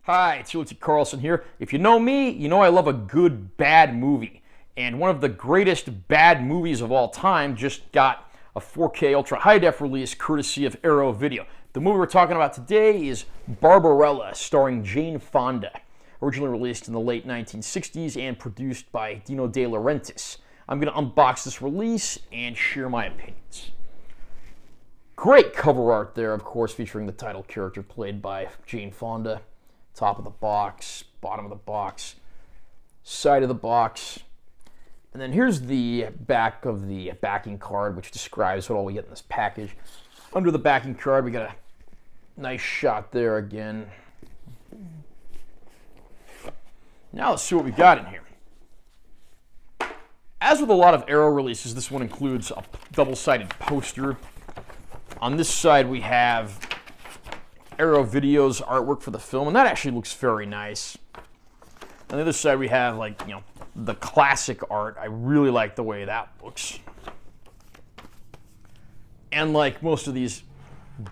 Hi, it's Ulti Carlson here. If you know me, you know I love a good bad movie. And one of the greatest bad movies of all time just got a 4K Ultra High Def release courtesy of Arrow Video. The movie we're talking about today is Barbarella, starring Jane Fonda, originally released in the late 1960s and produced by Dino De Laurentiis. I'm going to unbox this release and share my opinions. Great cover art there, of course, featuring the title character played by Jane Fonda. Top of the box, bottom of the box, side of the box. And then here's the back of the backing card, which describes what all we get in this package. Under the backing card, we got a nice shot there again. Now let's see what we got in here. As with a lot of Arrow releases, this one includes a double-sided poster. On this side, we have Arrow Video's artwork for the film, and that actually looks very nice. On the other side, we have, the classic art. I really like the way that looks. And like most of these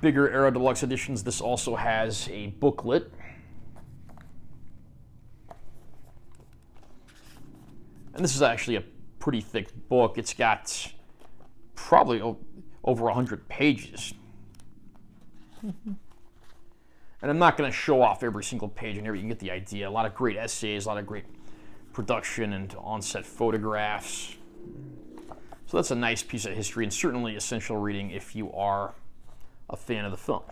bigger Arrow Deluxe editions, this also has a booklet. And this is actually a pretty thick book. It's got probably over 100 pages. And I'm not going to show off every single page in here, but you can get the idea. A lot of great essays, a lot of great production and on-set photographs. So that's a nice piece of history and certainly essential reading if you are a fan of the film.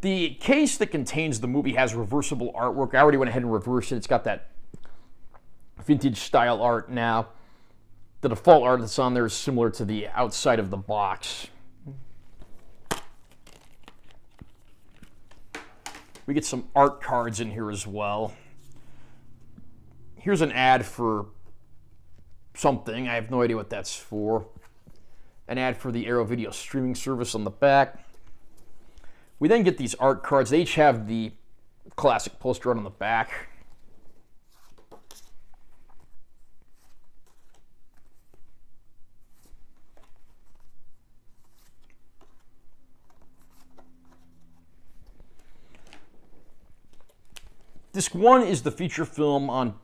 The case that contains the movie has reversible artwork. I already went ahead and reversed it. It's got that vintage style art now. The default art that's on there is similar to the outside of the box. We get some art cards in here as well. Here's an ad for something. I have no idea what that's for. An ad for the Arrow Video streaming service on the back. We then get these art cards. They each have the classic poster art on the back. Disc 1 is the feature film on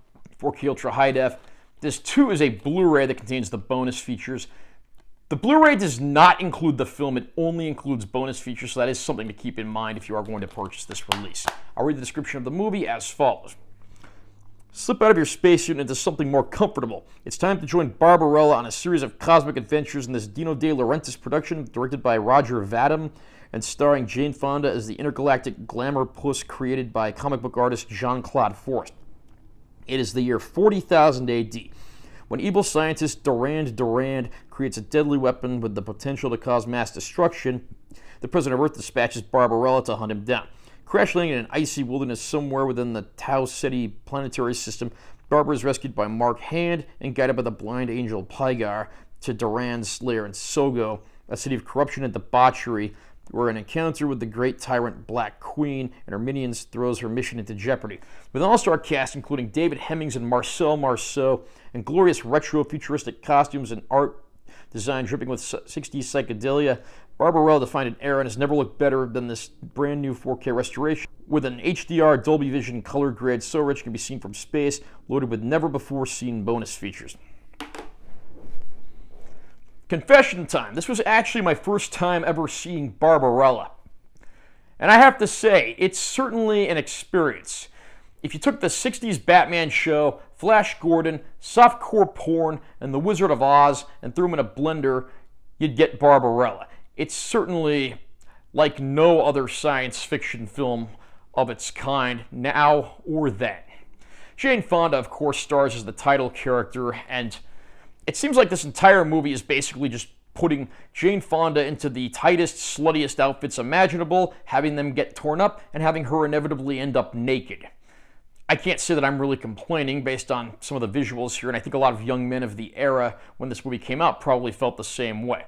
4K Ultra High Def. Disc 2 is a Blu-ray that contains the bonus features. The Blu-ray does not include the film, it only includes bonus features, so that is something to keep in mind if you are going to purchase this release. I'll read the description of the movie as follows. Slip out of your spacesuit into something more comfortable. It's time to join Barbarella on a series of cosmic adventures in this Dino De Laurentiis production, directed by Roger Vadim, and starring Jane Fonda as the intergalactic glamour puss created by comic book artist Jean-Claude Forest. It is the year 40,000 AD, when evil scientist Durand creates a deadly weapon with the potential to cause mass destruction. The President of Earth dispatches Barbarella to hunt him down. Crash landing in an icy wilderness somewhere within the Tau Ceti planetary system, Barbara is rescued by Mark Hand and guided by the blind angel Pygar to Durand's lair in Sogo, a city of corruption and debauchery, where an encounter with the great tyrant Black Queen and her minions throws her mission into jeopardy. With an all-star cast including David Hemmings and Marcel Marceau, and glorious retro-futuristic costumes and art design dripping with 60s psychedelia, Barbarella defined an era and has never looked better than this brand new 4K restoration. With an HDR Dolby Vision color grade so rich it can be seen from space, loaded with never-before-seen bonus features. Confession time. This was actually my first time ever seeing Barbarella. And I have to say, it's certainly an experience. If you took the 60s Batman show, Flash Gordon, softcore porn, and The Wizard of Oz and threw them in a blender, you'd get Barbarella. It's certainly like no other science fiction film of its kind, now or then. Jane Fonda, of course, stars as the title character, and it seems like this entire movie is basically just putting Jane Fonda into the tightest, sluttiest outfits imaginable, having them get torn up, and having her inevitably end up naked. I can't say that I'm really complaining based on some of the visuals here, and I think a lot of young men of the era when this movie came out probably felt the same way.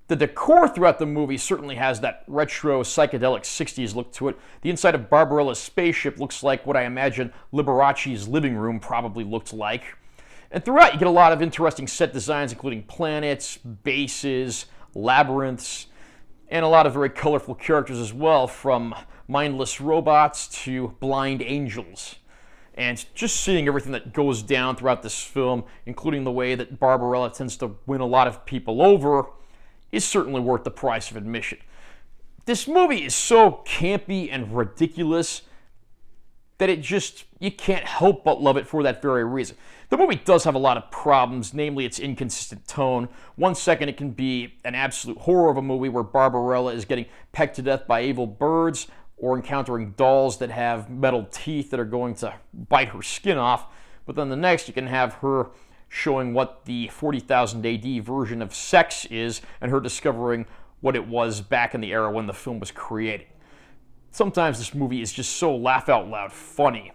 The decor throughout the movie certainly has that retro psychedelic 60s look to it. The inside of Barbarella's spaceship looks like what I imagine Liberace's living room probably looked like. And throughout, you get a lot of interesting set designs, including planets, bases, labyrinths, and a lot of very colorful characters as well, from mindless robots to blind angels. And just seeing everything that goes down throughout this film, including the way that Barbarella tends to win a lot of people over, is certainly worth the price of admission. This movie is so campy and ridiculous that you can't help but love it for that very reason. The movie does have a lot of problems, namely its inconsistent tone. One second it can be an absolute horror of a movie where Barbarella is getting pecked to death by evil birds, or encountering dolls that have metal teeth that are going to bite her skin off. But then the next, you can have her showing what the 40,000 AD version of sex is, and her discovering what it was back in the era when the film was created. Sometimes this movie is just so laugh-out-loud funny,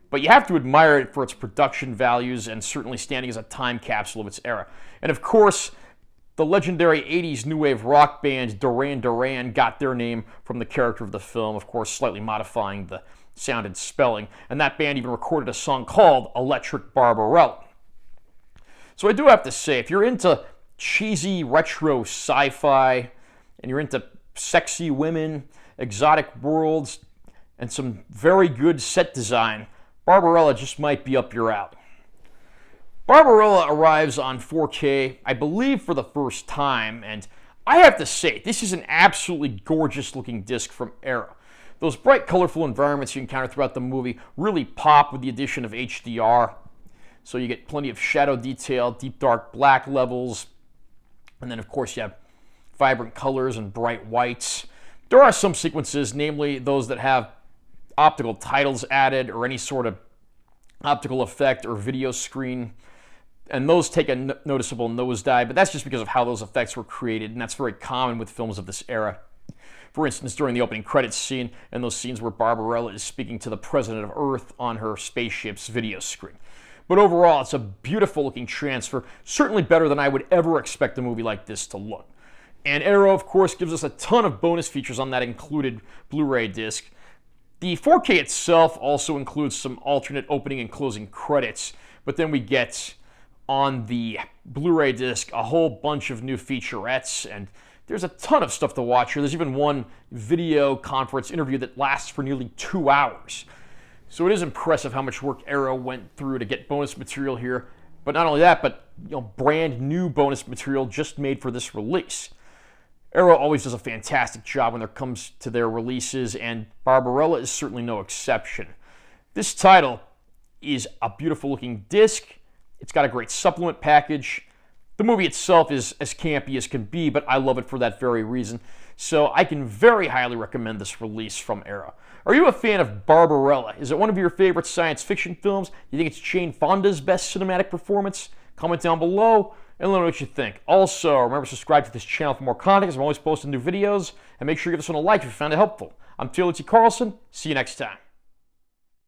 but you have to admire it for its production values and certainly standing as a time capsule of its era. And of course, the legendary 80s new wave rock band Duran Duran got their name from the character of the film, of course slightly modifying the sound and spelling, and that band even recorded a song called Electric Barbarella. So I do have to say, if you're into cheesy retro sci-fi, and you're into sexy women, exotic worlds, and some very good set design, Barbarella just might be up your alley. Barbarella arrives on 4K, I believe, for the first time, and I have to say, this is an absolutely gorgeous looking disc from Arrow. Those bright, colorful environments you encounter throughout the movie really pop with the addition of HDR, so you get plenty of shadow detail, deep dark black levels, and then of course you have vibrant colors and bright whites. There are some sequences, namely those that have optical titles added or any sort of optical effect or video screen, and those take a noticeable nosedive, but that's just because of how those effects were created, and that's very common with films of this era. For instance, during the opening credits scene and those scenes where Barbarella is speaking to the President of Earth on her spaceship's video screen. But overall, it's a beautiful looking transfer, certainly better than I would ever expect a movie like this to look. And Arrow, of course, gives us a ton of bonus features on that included Blu-ray disc. The 4K itself also includes some alternate opening and closing credits, but then we get on the Blu-ray disc a whole bunch of new featurettes, and there's a ton of stuff to watch here. There's even one video conference interview that lasts for nearly 2 hours. So it is impressive how much work Arrow went through to get bonus material here. But not only that, but brand new bonus material just made for this release. Arrow always does a fantastic job when it comes to their releases, and Barbarella is certainly no exception. This title is a beautiful looking disc. It's got a great supplement package. The movie itself is as campy as can be, but I love it for that very reason. So I can very highly recommend this release from Arrow. Are you a fan of Barbarella? Is it one of your favorite science fiction films? Do you think it's Jane Fonda's best cinematic performance? Comment down below and let me know what you think. Also, remember to subscribe to this channel for more content, because I'm always posting new videos. And make sure you give this one a like if you found it helpful. I'm Felix E. Carlson. See you next time.